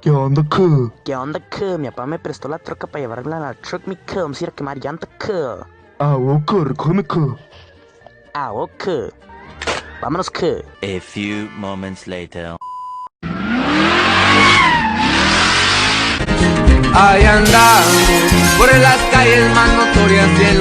¿Qué onda, que? ¿Qué onda, que? Mi papá me prestó la troca para llevarla a la truck, mi que. Vamos a ir a quemar llanta, que. Ah, ok, recógeme, que. Ah, ok. Vámonos, que. A few moments later. Ahí andamos por las calles más notorias y en